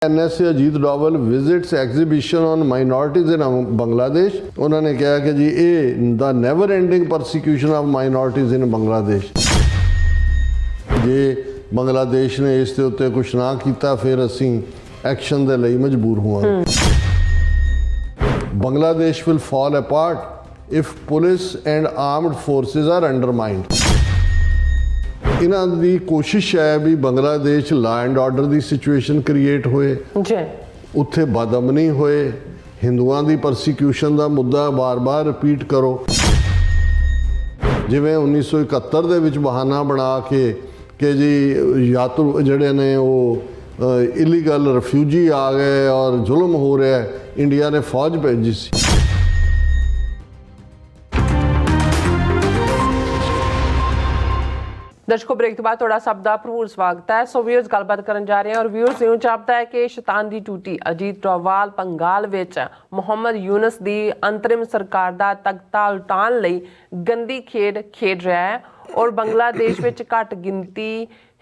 NSA Ajit Doval visits exhibition on minorities in Bangladesh. उन्होंने कहा कि जी ये the never ending persecution of minorities in Bangladesh. जे बांग्लादेश ने इस दे उत्ते कुछ ना किया फिर असी एक्शन दे लई मजबूर होवांगे। Bangladesh will fall apart if police and armed forces are undermined. इन्हां दी कोशिश है भी बांग्लादेश लॉ एंड ऑर्डर की सिचुएशन क्रिएट होए, उत्थे बदअमनी होए, हिंदुआं दी परसिक्यूशन का मुद्दा बार बार रिपीट करो। जिवें 1971 दे विच बहाना बना के जी यात्रु जिहड़े ने वो इलीगल रिफ्यूजी आ गए और जुल्म हो रहा है, इंडिया ने फौज भेजी सी। दर्शकों ब्रेक के बाद थोड़ा सभ का भरपूर स्वागत है। सो व्यूअर्स गलबात करन जा रहे हैं और व्यूअर्स यूं जापदा है कि शैतान दी टूटी अजीत डोवाल पंगाल विच मुहम्मद यूनस दी अंतरिम सरकार दा तख्ता उलटान लई गंदी खेड रहा है और बांग्लादेश विच घट गिनती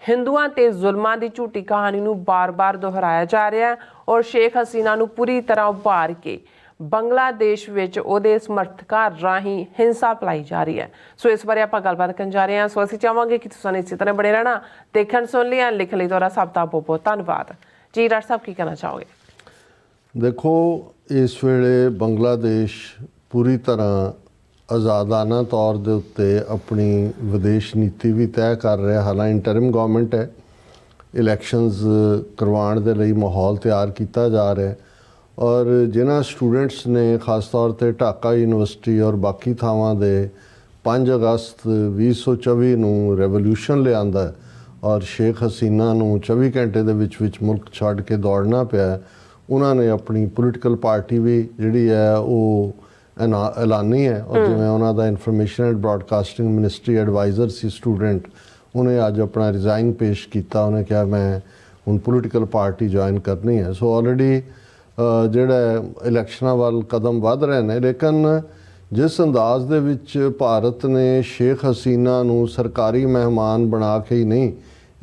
हिंदुआं ते जुल्मां दी झूठी कहानी नूं बार-बार दोहराया जा रहा है और शेख हसीना नूं पूरी तरह उभार के बांग्लादेश विच उहदे समर्थकां राही हिंसा फैलाई जा रही है। सो इस बारे आपां गलबात करन जा रहे हैं। सो असीं चाहांगे कि तुसीं इसी तरह बने रहना, देखण सुन लिया, लिखण लई तुहाडा सब दा बहुत बहुत धन्नवाद जी। डॉक्टर साहब की कहना चाहोगे? देखो इस वेले बांग्लादेश पूरी तरह आज़ादाना तौर दे उत्ते अपनी विदेश नीति भी तय कर रहा। हालांकि इंटरिम गवर्नमेंट है, इलैक्शनस करवाउण दे लई माहौल तैयार किया जा रहा है और जिन्हां स्टूडेंट्स ने खास तौर पर ढाका यूनिवर्सिटी और बाकी थावां दे 5 अगस्त 2024 नूं रेवोल्यूशन लिआंदा और शेख हसीना नूं 24 घंटे दे विच मुल्क छड्ड के दौड़ना पिया, उन्होंने अपनी पोलिटिकल पार्टी भी जिहड़ी है वो ऐलानी है। और जिवें उन्हां दा information and broadcasting ministry adviser सी स्टूडेंट, उन्हें अज अपना रिज़ाइन पेश किया। उन्हें कहा मैं हुण पोलिटिकल पार्टी ज्वाइन करनी है। सो ऑलरेडी ਜਿਹੜਾ ਇਲੈਕਸ਼ਨਾਂ ਵੱਲ ਕਦਮ ਵੱਧ ਰਹੇ ਨੇ, ਲੇਕਿਨ ਜਿਸ ਅੰਦਾਜ਼ ਦੇ ਵਿੱਚ ਭਾਰਤ ਨੇ ਸ਼ੇਖ ਹਸੀਨਾ ਨੂੰ ਸਰਕਾਰੀ ਮਹਿਮਾਨ ਬਣਾ ਕੇ ਹੀ ਨਹੀਂ,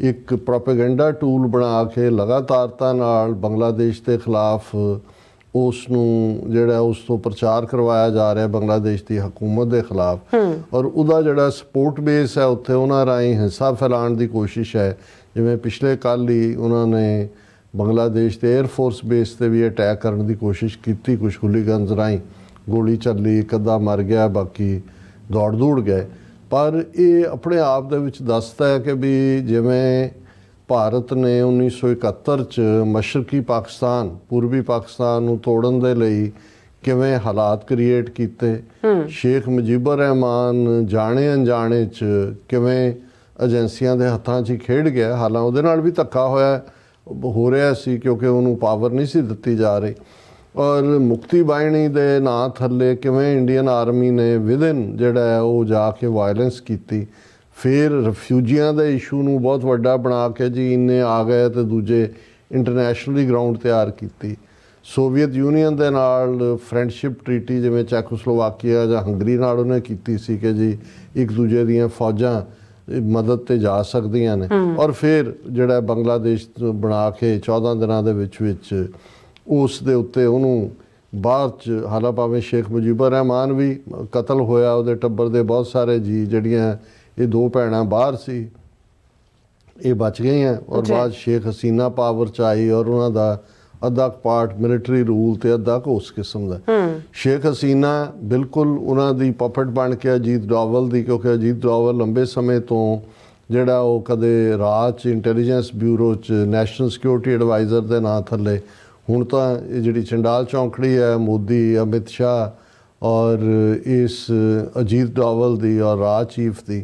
ਇੱਕ ਪ੍ਰੋਪੇਗੈਂਡਾ ਟੂਲ ਬਣਾ ਕੇ ਲਗਾਤਾਰਤਾ ਨਾਲ ਬੰਗਲਾਦੇਸ਼ ਦੇ ਖਿਲਾਫ ਉਸ ਨੂੰ ਜਿਹੜਾ ਉਸ ਤੋਂ ਪ੍ਰਚਾਰ ਕਰਵਾਇਆ ਜਾ ਰਿਹਾ ਬੰਗਲਾਦੇਸ਼ ਦੀ ਹਕੂਮਤ ਦੇ ਖਿਲਾਫ, ਔਰ ਉਹਦਾ ਜਿਹੜਾ ਸਪੋਰਟ ਬੇਸ ਹੈ ਉੱਥੇ ਉਹਨਾਂ ਰਾਹੀਂ ਹਿੰਸਾ ਫੈਲਾਉਣ ਦੀ ਕੋਸ਼ਿਸ਼ ਹੈ। ਜਿਵੇਂ ਪਿਛਲੇ ਕੱਲ੍ਹ ਹੀ ਉਹਨਾਂ ਨੇ बांग्लादेश के एयरफोर्स बेस से भी अटैक करने की कोशिश की, कुछ हुलीगन्स राही गोली चली, एक अद्धा मर गया, बाकी दौड़ गए। पर ये अपने आप दे विच दसदा है कि भी जिवें भारत ने 1971 च मशरकी पाकिस्तान पूर्वी पाकिस्तान नूं तोड़न दे लई किवें हालात क्रिएट कीते, शेख मुजीबुर रहमान जाने अनजाने च किवें एजेंसियां दे हत्थां 'च खेड गया। हालांकि उहदे नाल भी धक्का होया हो रहा सी क्योंकि उन्होंने पावर नहीं सी दिती जा रही। और मुक्ति बाहिनी के नाँ थले किवें इंडियन आर्मी ने विदिन जिहड़ा है वो जाके वायलेंस की, फिर रिफ्यूजियां के इशू नूं बहुत वड्डा बना के जी इन्ने आ गए तो दूजे इंटरनैशनली ग्राउंड तैयार की। सोवियत यूनीयन के नाल फ्रेंडशिप ट्रीटी जिवें चैकोस्लोवाकिया जां हंगरी नाल उन्हें कीती सी कि जी एक दूजे दीयां फौजां मदद ते जा सकदियां ने। और फिर जिहड़ा बांग्लादेश बना के 14 दिनों के विच उस दे उत्ते उन्होंने बाहर च, हालां भावें शेख मुजीबुर रहमान भी कतल होया, उहदे टब्बर दे बहुत सारे जी जिहड़ियां ये 2 भैणां बाहर सी ये बच गई हैं। और बाद शेख हसीना पावर च आई और उन्हां दा अद्धा पार्ट मिलिटरी रूल ते अद्धा उस किस्म का। शेख हसीना बिल्कुल उन्हां दी पपट बन के अजीत डोवल दी, क्योंकि अजीत डोवल लंबे समय तो जिहड़ा वो कदे राज इंटैलीजेंस ब्यूरो च नैशनल सिक्योरिटी एडवाइज़र के नाँ थले, हुण तां जिहड़ी चंडाल चौंकड़ी है मोदी अमित शाह और इस अजीत डोवल दी और राज चीफ दी,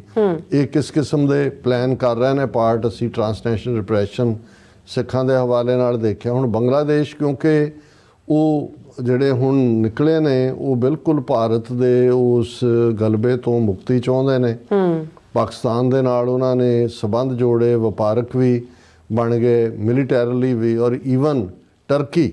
ये किस किस्म के प्लान कर रहे हैं पार्ट असी ट्रांसनैशनल रिप्रैशन सिखां दे हवाले नाल देखिया। हुण बांग्लादेश क्योंकि वो जिहड़े हुण निकले ने वो बिल्कुल भारत दे उस गलबे तो मुक्ति चाहुंदे ने। पाकिस्तान दे नाल उन्हां ने संबंध जोड़े, वपारक भी बन गए, मिलिटैरली भी, और ईवन टर्की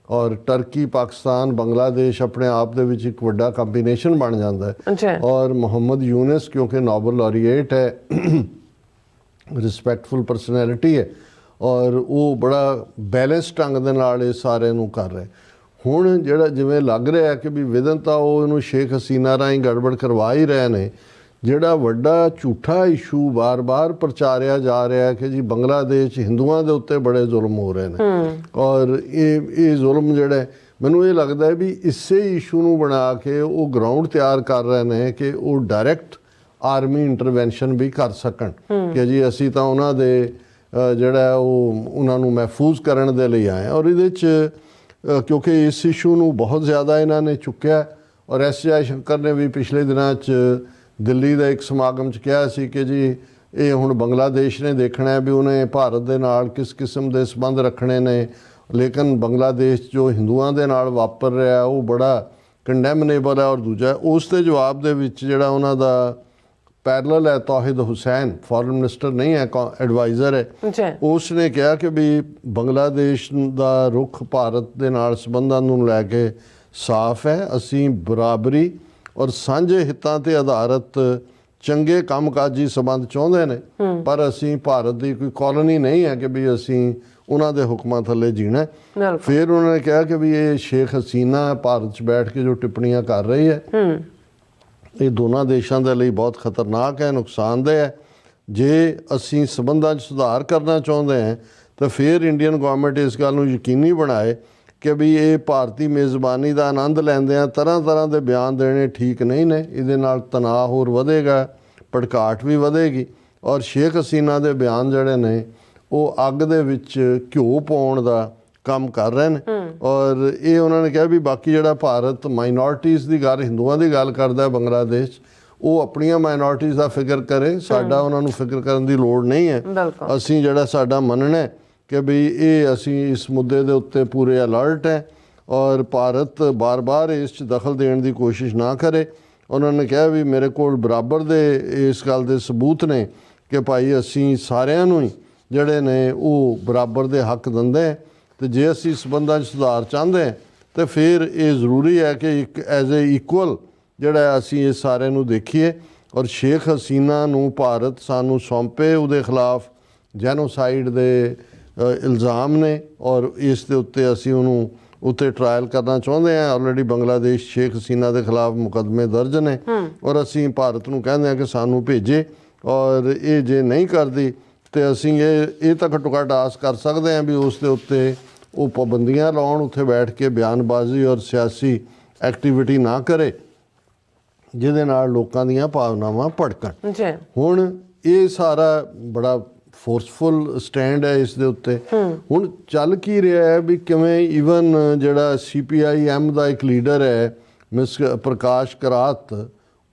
और टर्की पाकिस्तान बांग्लादेश अपने आप दे विच एक वड्डा कंबीनेशन बन जाता है। और मुहम्मद यूनस क्योंकि नोबल लॉरिएट है, रिस्पैक्टफुल परसनैलिटी है ਔਰ ਉਹ ਬੜਾ ਬੈਲੈਂਸ ਢੰਗ ਦੇ ਨਾਲ ਇਹ ਸਾਰੇ ਨੂੰ ਕਰ ਰਹੇ। ਹੁਣ ਜਿਹੜਾ ਜਿਵੇਂ ਲੱਗ ਰਿਹਾ ਕਿ ਵੀ ਵਿਦਨ ਤਾਂ ਉਹ ਇਹਨੂੰ ਸ਼ੇਖ ਹਸੀਨਾ ਰਾਹੀਂ ਗੜਬੜ ਕਰਵਾ ਹੀ ਰਹੇ ਨੇ, ਜਿਹੜਾ ਵੱਡਾ ਝੂਠਾ ਇਸ਼ੂ ਬਾਰ-ਬਾਰ ਪ੍ਰਚਾਰਿਆ ਜਾ ਰਿਹਾ ਕਿ ਜੀ ਬੰਗਲਾਦੇਸ਼ ਹਿੰਦੂਆਂ ਦੇ ਉੱਤੇ ਬੜੇ ਜ਼ੁਲਮ ਹੋ ਰਹੇ ਨੇ, ਔਰ ਇਹ ਜ਼ੁਲਮ ਜਿਹੜਾ ਮੈਨੂੰ ਇਹ ਲੱਗਦਾ ਹੈ ਵੀ ਇਸੇ ਇਸ਼ੂ ਨੂੰ ਬਣਾ ਕੇ ਉਹ ਗਰਾਊਂਡ ਤਿਆਰ ਕਰ ਰਹੇ ਨੇ ਕਿ ਉਹ ਡਾਇਰੈਕਟ ਆਰਮੀ ਇੰਟਰਵੈਂਸ਼ਨ ਵੀ ਕਰ ਸਕਣ ਕਿ ਜੀ ਅਸੀਂ ਤਾਂ ਉਹਨਾਂ ਦੇ ਜਿਹੜਾ ਉਹ ਉਹਨਾਂ ਨੂੰ ਮਹਿਫੂਜ਼ ਕਰਨ ਦੇ ਲਈ ਆਏ। ਔਰ ਇਹਦੇ 'ਚ ਕਿਉਂਕਿ ਇਸ ਇਸ਼ੂ ਨੂੰ ਬਹੁਤ ਜ਼ਿਆਦਾ ਇਹਨਾਂ ਨੇ ਚੁੱਕਿਆ, ਔਰ ਐਸ ਜੈ ਸ਼ੰਕਰ ਨੇ ਵੀ ਪਿਛਲੇ ਦਿਨਾਂ 'ਚ ਦਿੱਲੀ ਦਾ ਇੱਕ ਸਮਾਗਮ 'ਚ ਕਿਹਾ ਸੀ ਕਿ ਜੀ ਇਹ ਹੁਣ ਬੰਗਲਾਦੇਸ਼ ਨੇ ਦੇਖਣਾ ਹੈ ਵੀ ਉਹਨੇ ਭਾਰਤ ਦੇ ਨਾਲ ਕਿਸ ਕਿਸਮ ਦੇ ਸੰਬੰਧ ਰੱਖਣੇ ਨੇ, ਲੇਕਿਨ ਬੰਗਲਾਦੇਸ਼ ਜੋ ਹਿੰਦੂਆਂ ਦੇ ਨਾਲ ਵਾਪਰ ਰਿਹਾ ਉਹ ਬੜਾ ਕੰਡੈਮਨੇਬਲ ਹੈ। ਔਰ ਦੂਜਾ ਉਸ ਦੇ ਜਵਾਬ ਦੇ ਵਿੱਚ ਜਿਹੜਾ ਉਹਨਾਂ ਦਾ ਪੈਰਲਲ ਹੈ ਤੌਹੀਦ ਹੁਸੈਨ, ਫੋਰਨ ਮਿਨਿਸਟਰ ਨਹੀਂ ਹੈ, ਐਡਵਾਈਜ਼ਰ ਹੈ, ਉਸ ਨੇ ਕਿਹਾ ਕਿ ਵੀ ਬੰਗਲਾਦੇਸ਼ ਦਾ ਰੁਖ ਭਾਰਤ ਦੇ ਨਾਲ ਸੰਬੰਧਾਂ ਨੂੰ ਲੈ ਕੇ ਸਾਫ਼ ਹੈ। ਅਸੀਂ ਬਰਾਬਰੀ ਔਰ ਸਾਂਝੇ ਹਿੱਤਾਂ ਤੇ ਆਧਾਰਿਤ ਚੰਗੇ ਕੰਮਕਾਜੀ ਸੰਬੰਧ ਚਾਹੁੰਦੇ ਨੇ, ਪਰ ਅਸੀਂ ਭਾਰਤ ਦੀ ਕੋਈ ਕਾਲੋਨੀ ਨਹੀਂ ਹੈ ਕਿ ਵੀ ਅਸੀਂ ਉਹਨਾਂ ਦੇ ਹੁਕਮਾਂ ਥੱਲੇ ਜੀਣਾ। ਫਿਰ ਉਹਨਾਂ ਨੇ ਕਿਹਾ ਕਿ ਵੀ ਇਹ ਸ਼ੇਖ ਹਸੀਨਾ ਭਾਰਤ 'ਚ ਬੈਠ ਕੇ ਜੋ ਟਿੱਪਣੀਆਂ ਕਰ ਰਹੀ ਹੈ ਇਹ ਦੋਨਾਂ ਦੇਸ਼ਾਂ ਦੇ ਲਈ ਬਹੁਤ ਖਤਰਨਾਕ ਹੈ, ਨੁਕਸਾਨਦੇਹ ਹੈ। ਜੇ ਅਸੀਂ ਸੰਬੰਧਾਂ 'ਚ ਸੁਧਾਰ ਕਰਨਾ ਚਾਹੁੰਦੇ ਹਾਂ ਤਾਂ ਫਿਰ ਇੰਡੀਅਨ ਗੌਰਮੈਂਟ ਇਸ ਗੱਲ ਨੂੰ ਯਕੀਨੀ ਬਣਾਏ ਕਿ ਵੀ ਇਹ ਭਾਰਤੀ ਮੇਜ਼ਬਾਨੀ ਦਾ ਆਨੰਦ ਲੈਂਦਿਆਂ ਤਰ੍ਹਾਂ ਦੇ ਬਿਆਨ ਦੇਣੇ ਠੀਕ ਨਹੀਂ ਨੇ। ਇਹਦੇ ਨਾਲ ਤਣਾਅ ਹੋਰ ਵਧੇਗਾ, ਭੜਕਾਹਟ ਵੀ ਵਧੇਗੀ, ਔਰ ਸ਼ੇਖ ਹਸੀਨਾ ਦੇ ਬਿਆਨ ਜਿਹੜੇ ਨੇ ਉਹ ਅੱਗ ਦੇ ਵਿੱਚ ਘਿਓ ਪਾਉਣ ਦਾ ਕੰਮ ਕਰ ਰਹੇ ਨੇ। ਔਰ ਇਹ ਉਹਨਾਂ ਨੇ ਕਿਹਾ ਵੀ ਬਾਕੀ ਜਿਹੜਾ ਭਾਰਤ ਮਾਈਨੋਰਟੀਜ਼ ਦੀ ਗੱਲ, ਹਿੰਦੂਆਂ ਦੀ ਗੱਲ ਕਰਦਾ ਬੰਗਲਾਦੇਸ਼, ਉਹ ਆਪਣੀਆਂ ਮਾਈਨੋਰਟੀਜ਼ ਦਾ ਫਿਕਰ ਕਰੇ, ਸਾਡਾ ਉਹਨਾਂ ਨੂੰ ਫਿਕਰ ਕਰਨ ਦੀ ਲੋੜ ਨਹੀਂ ਹੈ। ਅਸੀਂ ਜਿਹੜਾ ਸਾਡਾ ਮੰਨਣਾ ਕਿ ਵੀ ਇਹ ਅਸੀਂ ਇਸ ਮੁੱਦੇ ਦੇ ਉੱਤੇ ਪੂਰੇ ਅਲਰਟ ਹੈ ਔਰ ਭਾਰਤ ਬਾਰ-ਬਾਰ ਇਸ 'ਚ ਦਖਲ ਦੇਣ ਦੀ ਕੋਸ਼ਿਸ਼ ਨਾ ਕਰੇ। ਉਹਨਾਂ ਨੇ ਕਿਹਾ ਵੀ ਮੇਰੇ ਕੋਲ ਬਰਾਬਰ ਦੇ ਇਸ ਗੱਲ ਦੇ ਸਬੂਤ ਨੇ ਕਿ ਭਾਈ ਅਸੀਂ ਸਾਰਿਆਂ ਨੂੰ ਹੀ ਜਿਹੜੇ ਨੇ ਉਹ ਬਰਾਬਰ ਦੇ ਹੱਕ ਦਿੰਦੇ, ਅਤੇ ਜੇ ਅਸੀਂ ਸੰਬੰਧਾਂ 'ਚ ਸੁਧਾਰ ਚਾਹੁੰਦੇ ਤਾਂ ਫਿਰ ਇਹ ਜ਼ਰੂਰੀ ਹੈ ਕਿ ਇੱਕ ਐਜ਼ ਏ ਇਕੁਅਲ ਜਿਹੜਾ ਅਸੀਂ ਇਹ ਸਾਰਿਆਂ ਨੂੰ ਦੇਖੀਏ। ਔਰ ਸ਼ੇਖ ਹਸੀਨਾ ਨੂੰ ਭਾਰਤ ਸਾਨੂੰ ਸੌਂਪੇ, ਉਹਦੇ ਖਿਲਾਫ ਜੈਨੋਸਾਈਡ ਦੇ ਇਲਜ਼ਾਮ ਨੇ ਔਰ ਇਸ ਦੇ ਉੱਤੇ ਅਸੀਂ ਉਹਨੂੰ ਉੱਤੇ ਟਰਾਇਲ ਕਰਨਾ ਚਾਹੁੰਦੇ ਹਾਂ। ਆਲਰੇਡੀ ਬੰਗਲਾਦੇਸ਼ ਸ਼ੇਖ ਹਸੀਨਾ ਦੇ ਖਿਲਾਫ ਮੁਕੱਦਮੇ ਦਰਜ ਨੇ ਔਰ ਅਸੀਂ ਭਾਰਤ ਨੂੰ ਕਹਿੰਦੇ ਹਾਂ ਕਿ ਸਾਨੂੰ ਭੇਜੇ, ਔਰ ਇਹ ਜੇ ਨਹੀਂ ਕਰਦੀ ਤੇ ਅਸੀਂ ਇਹ ਤਾਂ ਘੱਟੋ ਘੱਟ ਆਸ ਕਰ ਸਕਦੇ ਹਾਂ ਵੀ ਉਸ ਦੇ ਉੱਤੇ ਉਹ ਪਾਬੰਦੀਆਂ ਲਾਉਣ, ਉੱਥੇ ਬੈਠ ਕੇ ਬਿਆਨਬਾਜ਼ੀ ਔਰ ਸਿਆਸੀ ਐਕਟੀਵਿਟੀ ਨਾ ਕਰੇ ਜਿਹਦੇ ਨਾਲ ਲੋਕਾਂ ਦੀਆਂ ਭਾਵਨਾਵਾਂ ਭੜਕਣ। ਹੁਣ ਇਹ ਸਾਰਾ ਬੜਾ ਫੋਰਸਫੁਲ ਸਟੈਂਡ ਹੈ ਇਸ ਦੇ ਉੱਤੇ। ਹੁਣ ਚੱਲ ਕੀ ਰਿਹਾ ਹੈ ਵੀ ਕਿਵੇਂ ਈਵਨ ਜਿਹੜਾ CPIM ਦਾ ਇੱਕ ਲੀਡਰ ਹੈ ਮਿਸ ਪ੍ਰਕਾਸ਼ ਕਰਾਤ,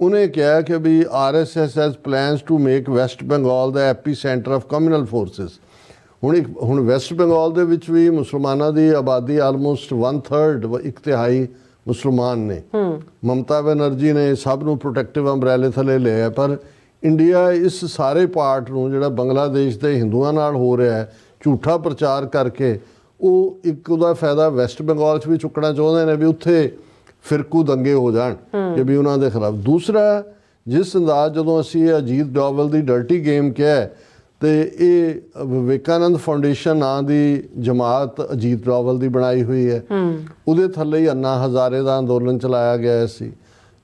ਉਹਨੇ ਕਿਹਾ ਕਿ ਵੀ RSS has plans to make West Bengal ਦਾ epicentre of communal forces. ਹੁਣ ਵੈਸਟ ਬੰਗਾਲ ਦੇ ਵਿੱਚ ਵੀ ਮੁਸਲਮਾਨਾਂ ਦੀ ਆਬਾਦੀ ਆਲਮੋਸਟ 1/3 ਇੱਕ ਤਿਹਾਈ ਮੁਸਲਮਾਨ ਨੇ। ਮਮਤਾ ਬੈਨਰਜੀ ਨੇ ਸਭ ਨੂੰ ਪ੍ਰੋਟੈਕਟਿਵ ਅੰਬਰੇਲੇ ਥੱਲੇ ਲਿਆ, ਪਰ ਇੰਡੀਆ ਇਸ ਸਾਰੇ ਪਾਰਟ ਨੂੰ ਜਿਹੜਾ ਬੰਗਲਾਦੇਸ਼ ਦੇ ਹਿੰਦੂਆਂ ਨਾਲ ਹੋ ਰਿਹਾ ਹੈ ਝੂਠਾ ਪ੍ਰਚਾਰ ਕਰਕੇ ਉਹ ਇੱਕ ਉਹਦਾ ਫਾਇਦਾ ਵੈਸਟ ਬੰਗਾਲ 'ਚ ਵੀ ਚੁੱਕਣਾ ਚਾਹੁੰਦੇ ਨੇ ਵੀ ਉੱਥੇ ਫਿਰਕੂ ਦੰਗੇ ਹੋ ਜਾਣ ਕਿ ਵੀ ਉਹਨਾਂ ਦੇ ਖਿਲਾਫ। ਦੂਸਰਾ, ਜਿਸ ਅੰਦਾਜ਼ ਜਦੋਂ ਅਸੀਂ ਇਹ ਅਜੀਤ ਡੋਵਲ ਦੀ ਡਰਟੀ ਗੇਮ ਕਿਹਾ ਤੇ ਇਹ ਵਿਵੇਕਾਨੰਦ ਫਾਊਂਡੇਸ਼ਨ ਨਾਂ ਦੀ ਜਮਾਤ ਅਜੀਤ ਡੋਵਲ ਦੀ ਬਣਾਈ ਹੋਈ ਹੈ, ਉਹਦੇ ਥੱਲੇ ਹੀ ਅੰਨਾ ਹਜ਼ਾਰੇ ਦਾ ਅੰਦੋਲਨ ਚਲਾਇਆ ਗਿਆ ਸੀ।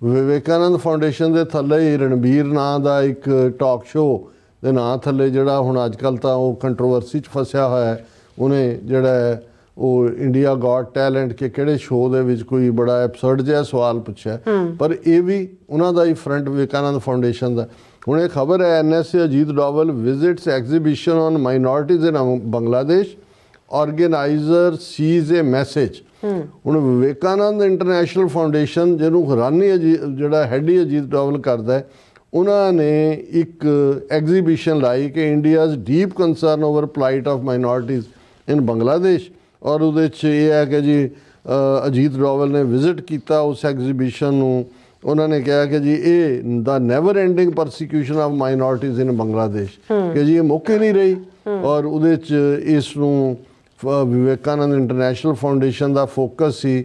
ਵਿਵੇਕਾਨੰਦ ਫਾਊਂਡੇਸ਼ਨ ਦੇ ਥੱਲੇ ਹੀ ਰਣਬੀਰ ਨਾਂ ਦਾ ਇੱਕ ਟਾਕ ਸ਼ੋਅ ਦੇ ਨਾਂ ਥੱਲੇ ਜਿਹੜਾ ਹੁਣ ਅੱਜ ਕੱਲ੍ਹ ਤਾਂ ਉਹ ਕੰਟਰੋਵਰਸੀ 'ਚ ਫਸਿਆ ਹੋਇਆ ਹੈ, ਉਹਨੇ ਜਿਹੜਾ ਉਹ ਇੰਡੀਆ ਗੌਟ ਟੈਲੈਂਟ ਕੇ ਕਿਹੜੇ ਸ਼ੋਅ ਦੇ ਵਿੱਚ ਕੋਈ ਬੜਾ ਐਬਸਰਡ ਜਿਹਾ ਸਵਾਲ ਪੁੱਛਿਆ, ਪਰ ਇਹ ਵੀ ਉਹਨਾਂ ਦਾ ਹੀ ਫਰੰਟ ਵਿਵੇਕਾਨੰਦ ਫਾਊਂਡੇਸ਼ਨ ਦਾ। ਹੁਣ ਇਹ ਖਬਰ ਹੈ NSA Ajit Doval visits exhibition on minorities in Bangladesh, organiser sees a message. ਹੁਣ ਵਿਵੇਕਾਨੰਦ ਇੰਟਰਨੈਸ਼ਨਲ ਫਾਊਂਡੇਸ਼ਨ ਜਿਹਨੂੰ ਹੈਰਾਨੀ ਜਿਹੜਾ ਹੈਡ ਹੀ ਅਜੀਤ ਡੋਵਲ ਕਰਦਾ, ਉਹਨਾਂ ਨੇ ਇੱਕ ਐਗਜ਼ੀਬਿਸ਼ਨ ਲਾਈ ਕਿ India's deep concern over plight of minorities in Bangladesh, ਔਰ ਉਹਦੇ 'ਚ ਇਹ ਹੈ ਕਿ ਜੀ ਅਜੀਤ ਡੋਵਲ ਨੇ ਵਿਜ਼ਿਟ ਕੀਤਾ ਉਸ ਐਗਜ਼ੀਬਿਸ਼ਨ ਨੂੰ। ਉਹਨਾਂ ਨੇ ਕਿਹਾ ਕਿ ਜੀ ਇਹ the never ending persecution of minorities in Bangladesh, ਕਿ ਜੀ ਇਹ ਮੁੱਕ ਹੀ ਨਹੀਂ ਰਹੀ। ਔਰ ਉਹਦੇ 'ਚ ਇਸ ਨੂੰ ਵਿਵੇਕਾਨੰਦ ਇੰਟਰਨੈਸ਼ਨਲ ਫਾਊਂਡੇਸ਼ਨ ਦਾ ਫੋਕਸ ਸੀ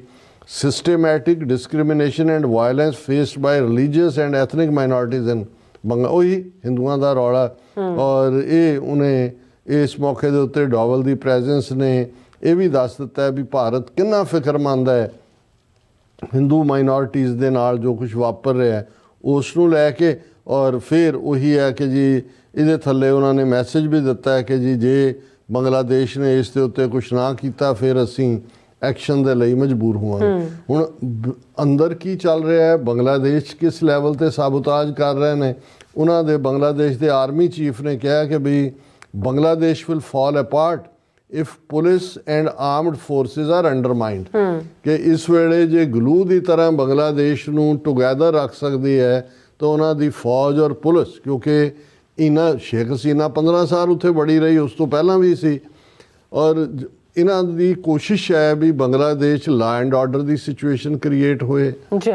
systematic discrimination and violence faced by religious and ethnic minorities in ਉਹੀ ਹਿੰਦੂਆਂ ਦਾ ਰੌਲਾ। ਔਰ ਇਹ ਉਹਨੇ ਇਸ ਮੌਕੇ ਦੇ ਉੱਤੇ ਡੋਵਲ ਦੀ ਪ੍ਰੈਜ਼ੈਂਸ ਨੇ ਇਹ ਵੀ ਦੱਸ ਦਿੱਤਾ ਹੈ ਵੀ ਭਾਰਤ ਕਿੰਨਾ ਫਿਕਰਮੰਦ ਹੈ ਹਿੰਦੂ ਮਾਈਨੋਰਿਟੀਜ਼ ਦੇ ਨਾਲ ਜੋ ਕੁਝ ਵਾਪਰ ਰਿਹਾ ਹੈ ਉਸ ਨੂੰ ਲੈ ਕੇ। ਔਰ ਫਿਰ ਉਹੀ ਹੈ ਕਿ ਜੀ ਇਹਦੇ ਥੱਲੇ ਉਹਨਾਂ ਨੇ ਮੈਸੇਜ ਵੀ ਦਿੱਤਾ ਹੈ ਕਿ ਜੀ ਜੇ ਬੰਗਲਾਦੇਸ਼ ਨੇ ਇਸ ਦੇ ਉੱਤੇ ਕੁਝ ਨਾ ਕੀਤਾ ਫਿਰ ਅਸੀਂ ਐਕਸ਼ਨ ਦੇ ਲਈ ਮਜਬੂਰ ਹੋਵਾਂਗੇ। ਹੁਣ ਅੰਦਰ ਕੀ ਚੱਲ ਰਿਹਾ ਹੈ, ਬੰਗਲਾਦੇਸ਼ ਕਿਸ ਲੈਵਲ ਤੇ ਸਾਬੋਤਾਜ ਕਰ ਰਹੇ ਨੇ, ਉਹਨਾਂ ਦੇ ਬੰਗਲਾਦੇਸ਼ ਦੇ ਆਰਮੀ ਚੀਫ ਨੇ ਕਿਹਾ ਕਿ ਵੀ Bangladesh will fall apart if police and armed forces are undermined. ਕਿ ਇਸ ਵੇਲੇ ਜੇ ਗਲੂ ਦੀ ਤਰ੍ਹਾਂ ਬੰਗਲਾਦੇਸ਼ ਨੂੰ ਟੁਗੈਦਰ ਰੱਖ ਸਕਦੀ ਹੈ ਤਾਂ ਉਹਨਾਂ ਦੀ ਫੌਜ ਔਰ ਪੁਲਿਸ, ਕਿਉਂਕਿ ਇਹਨਾਂ ਸ਼ੇਖ ਹਸੀਨਾ 15 ਸਾਲ ਉੱਥੇ ਬੜੀ ਰਹੀ, ਉਸ ਤੋਂ ਪਹਿਲਾਂ ਵੀ ਸੀ, ਔਰ ਇਹਨਾਂ ਦੀ ਕੋਸ਼ਿਸ਼ ਹੈ ਵੀ Bangladesh law and order the situation create ਹੋਏ ਜੀ,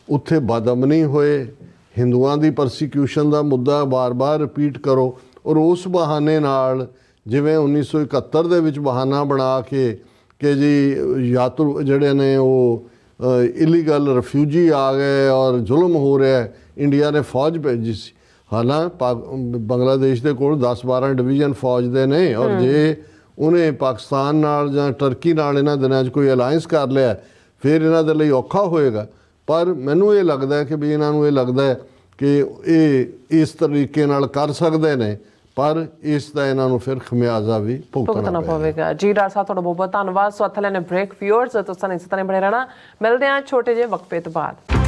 ਉੱਥੇ ਬਦਅਮਨੀ ਹੋਏ, ਹਿੰਦੂਆਂ ਦੀ ਪਰਸੀਕਿਊਸ਼ਨ ਦਾ ਮੁੱਦਾ ਬਾਰ-ਬਾਰ ਰਿਪੀਟ ਕਰੋ, ਔਰ ਉਸ ਬਹਾਨੇ ਨਾਲ ਜਿਵੇਂ 1971 ਦੇ ਵਿੱਚ ਬਹਾਨਾ ਬਣਾ ਕੇ ਕਿ ਜੀ ਯਾਤਰੂ ਜਿਹੜੇ ਨੇ ਉਹ ਇਲੀਗਲ ਰਿਫਿਊਜੀ ਆ ਗਏ ਔਰ ਜ਼ੁਲਮ ਹੋ ਰਿਹਾ, ਇੰਡੀਆ ਨੇ ਫੌਜ ਭੇਜੀ ਸੀ। ਬੰਗਲਾਦੇਸ਼ ਦੇ ਕੋਲ 10-12 ਡਿਵੀਜ਼ਨ ਫੌਜ ਦੇ ਨੇ, ਔਰ ਜੇ ਉਹਨੇ ਪਾਕਿਸਤਾਨ ਨਾਲ ਜਾਂ ਟਰਕੀ ਨਾਲ ਇਹਨਾਂ ਦਿਨਾਂ 'ਚ ਕੋਈ ਅਲਾਇੰਸ ਕਰ ਲਿਆ ਫਿਰ ਇਹਨਾਂ ਦੇ ਲਈ ਔਖਾ ਹੋਏਗਾ। ਪਰ ਮੈਨੂੰ ਇਹ ਲੱਗਦਾ ਕਿ ਵੀ ਇਹਨਾਂ ਨੂੰ ਇਹ ਲੱਗਦਾ ਹੈ ਕਿ ਇਹ ਇਸ ਤਰੀਕੇ ਨਾਲ ਕਰ ਸਕਦੇ ਨੇ, ਪਰ ਇਸ ਦਾ ਇਹਨਾਂ ਨੂੰ ਫਿਰ ਖਮਿਆਜ਼ਾ ਵੀ ਭੁਗਤਣਾ ਪਵੇਗਾ। ਜੀ ਡਾਕਟਰ ਸਾਹਿਬ ਤੁਹਾਡਾ ਬਹੁਤ ਬਹੁਤ ਧੰਨਵਾਦ। ਸੋ ਇੱਥੇ ਲੈਣੇ ਬ੍ਰੇਕ। ਵਿਊਅਰਸ ਤੁਸੀਂ ਇਸ ਤਰ੍ਹਾਂ ਬਣੇ ਰਹਿਣਾ, ਮਿਲਦੇ ਹਾਂ ਛੋਟੇ ਜਿਹੇ ਵਕਫੇ ਤੋਂ ਬਾਅਦ।